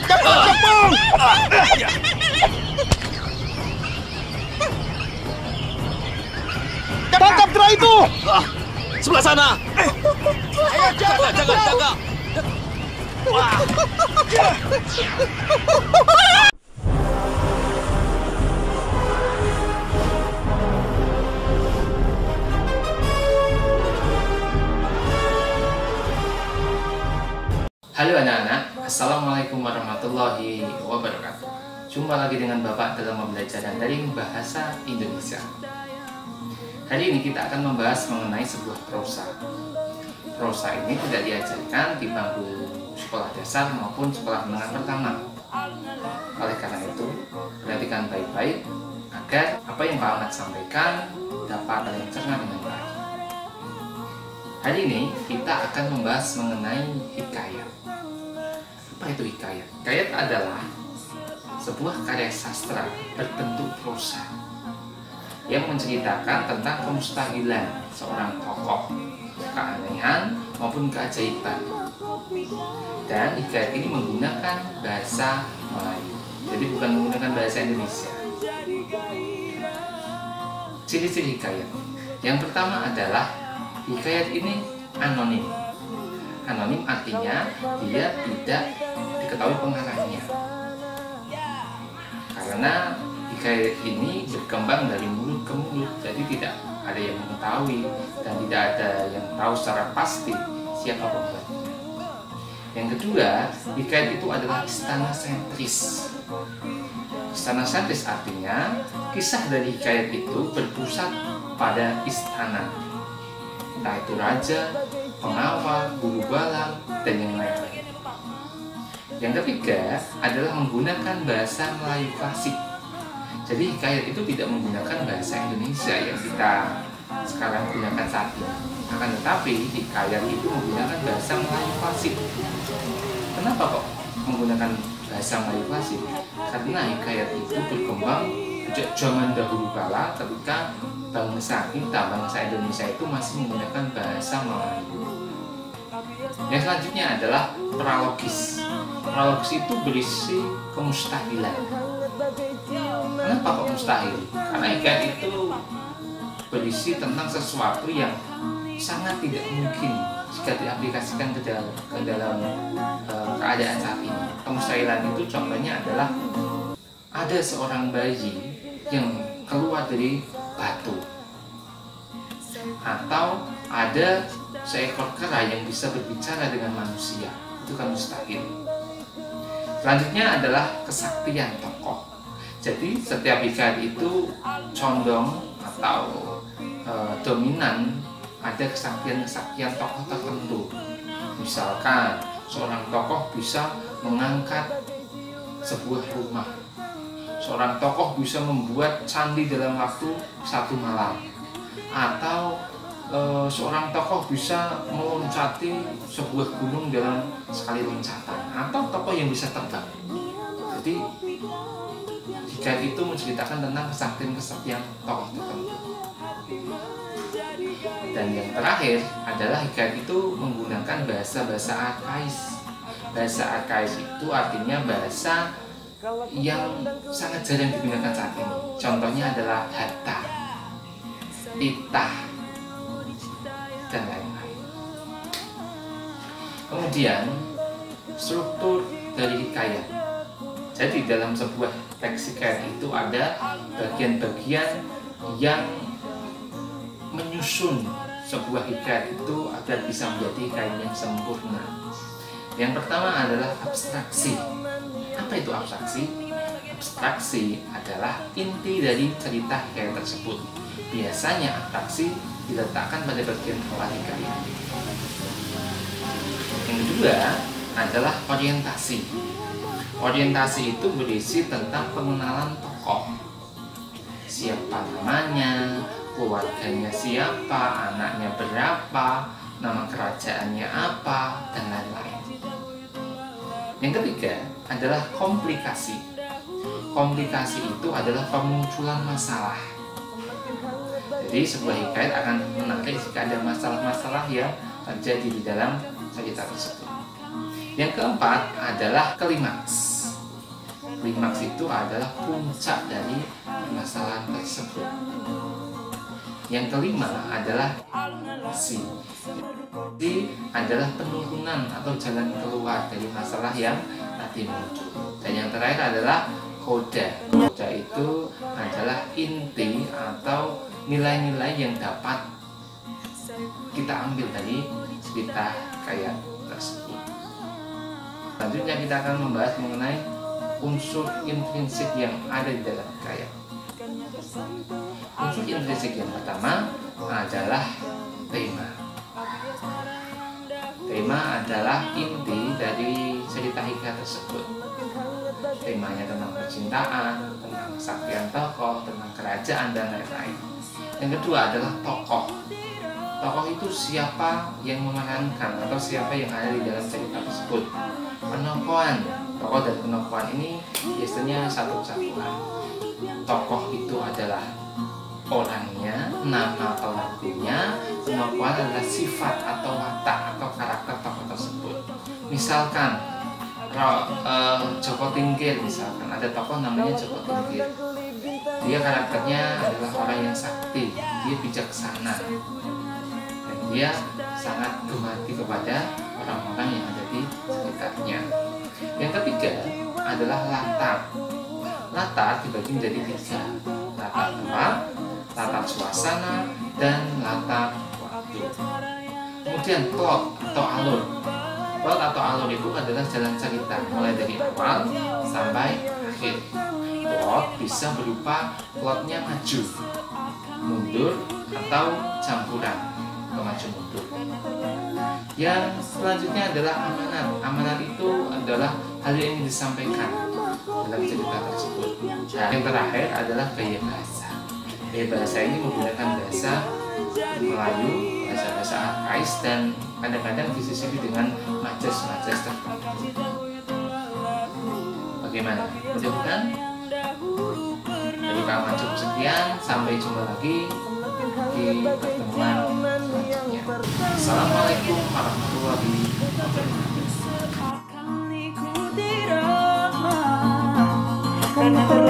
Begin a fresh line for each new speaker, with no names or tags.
Cepung! Tangkap kera itu!
Sebelah sana.
Ayo,
Jaga, jaga, jaga. Wah.
Halo anak-anak, Assalamualaikum warahmatullahi wabarakatuh. Jumpa lagi dengan Bapak dalam pembelajaran daring bahasa Indonesia. Hari ini kita akan membahas mengenai sebuah prosa. Prosa ini tidak diajarkan di bangku sekolah dasar maupun sekolah menengah pertama. Oleh karena itu, perhatikan baik-baik agar apa yang Pak Ahmad sampaikan dapat kalian cerna dengan baik. Hari ini kita akan membahas mengenai hikayat. Apa itu hikayat? Hikayat adalah sebuah karya sastra berbentuk prosa yang menceritakan tentang kemustahilan seorang tokoh, keanehan maupun keajaiban. Dan hikayat ini menggunakan bahasa Melayu, jadi bukan menggunakan bahasa Indonesia. Ciri-ciri hikayat. Yang pertama adalah hikayat ini anonim. Anonim artinya dia tidak diketahui pengarangnya. Karena hikayat ini berkembang dari mulut ke mulut, jadi tidak ada yang mengetahui dan tidak ada yang tahu secara pasti siapa pembuatnya. Yang kedua, hikayat itu adalah istana sentris. Istana sentris artinya kisah dari hikayat itu berpusat pada istana, entah itu raja, pengawal, guru balang, dan yang lain-lain. Yang ketiga adalah menggunakan bahasa Melayu klasik. Jadi hikayat itu tidak menggunakan bahasa Indonesia yang kita sekarang gunakan saat ini. Akan tetapi hikayat itu menggunakan bahasa Melayu klasik. Kenapa kok menggunakan bahasa Melayu klasik? Karena hikayat itu berkembang sejak zaman dahulu kala ketika bangsa kita, bangsa Indonesia itu masih menggunakan bahasa Melayu. Yang selanjutnya adalah pralogis. Pralogis itu berisi kemustahilan. Kenapa kok mustahil? Karena hikayat itu berisi tentang sesuatu yang sangat tidak mungkin jika diaplikasikan ke dalam keadaan saat ini. Kemustahilan itu contohnya adalah ada seorang bayi yang keluar dari batu, atau ada seekor kera yang bisa berbicara dengan manusia. Itu kan mustahil. Selanjutnya adalah kesaktian tokoh. Jadi setiap hikayat itu condong atau dominan ada kesaktian tokoh tertentu. Misalkan seorang tokoh bisa mengangkat sebuah rumah, seorang tokoh bisa membuat candi dalam waktu 1 malam, atau seorang tokoh bisa meloncati sebuah gunung dalam sekali loncatan, atau tokoh yang bisa terbang. Jadi hikayat itu menceritakan tentang kesaktian tokoh tertentu. Dan yang terakhir adalah hikayat itu menggunakan bahasa-bahasa arkais. Bahasa arkais itu artinya bahasa yang sangat jarang digunakan saat ini. Contohnya adalah hatta, titah, dan lain-lain. Kemudian struktur dari hikayat. Jadi dalam sebuah teks hikayat itu ada bagian-bagian yang menyusun sebuah hikayat itu agar bisa menjadi hikayat yang sempurna. Yang pertama adalah abstraksi. Apa itu abstraksi? Abstraksi adalah inti dari cerita hikayat tersebut. Biasanya abstraksi diletakkan pada bagian awal hikayat. Yang kedua adalah orientasi. Orientasi itu berisi tentang pengenalan tokoh. Siapa namanya, keluarganya siapa, anaknya berapa, nama kerajaannya apa, dan lain-lain. Yang ketiga adalah komplikasi. Komplikasi itu adalah pemunculan masalah. Jadi sebuah hikayat akan menarik jika ada masalah-masalah yang terjadi di dalam cerita tersebut. Yang keempat adalah klimaks. Klimaks itu adalah puncak dari permasalahan tersebut. Yang kelima adalah si adalah penurunan atau jalan keluar dari masalah yang tadi muncul. Dan yang terakhir adalah koda. Koda itu adalah inti atau nilai-nilai yang dapat kita ambil dari cerita hikayat tersebut. Selanjutnya kita akan membahas mengenai unsur intrinsik yang ada di dalam hikayat. Unsur intrinsik yang pertama adalah tema. Tema adalah inti dari cerita hikayat tersebut. Temanya tentang percintaan, tentang kesaktian tokoh, tentang kerajaan, dan lain-lain. Yang kedua adalah tokoh. Tokoh itu siapa yang memerankan atau siapa yang ada di dalam cerita tersebut. Penokohan. Tokoh dan penokohan ini biasanya satu kesatuan. Tokoh itu adalah orangnya, nama pelakunya. Penokohan adalah sifat atau watak atau karakter tokoh tersebut. Misalkan Joko Tingkir, misalkan ada tokoh namanya Joko Tingkir. Dia karakternya adalah orang yang sakti, dia bijaksana, dan dia sangat gemati kepada orang-orang yang ada di sekitarnya. Yang ketiga adalah latar. Latar dibagi menjadi tiga: latar tempat, latar suasana, dan latar waktu. Kemudian plot atau alur. Plot atau alur itu adalah jalan cerita mulai dari awal sampai akhir. Plot bisa berupa plotnya maju, mundur, atau campuran ke maju mundur. Yang selanjutnya adalah amanat. Amanat itu adalah hal yang ingin disampaikan dalam cerita tersebut. Dan yang terakhir adalah gaya bahasa. Gaya bahasa ini menggunakan bahasa Melayu, bahasa-bahasa arkais, dan kadang-kadang disisipi dengan majas-majas tertentu. Bagaimana? Mudah bukan? Dari rekaman cukup sekian, sampai jumpa lagi di pertemuan selanjutnya. Assalamualaikum warahmatullahi wabarakatuh.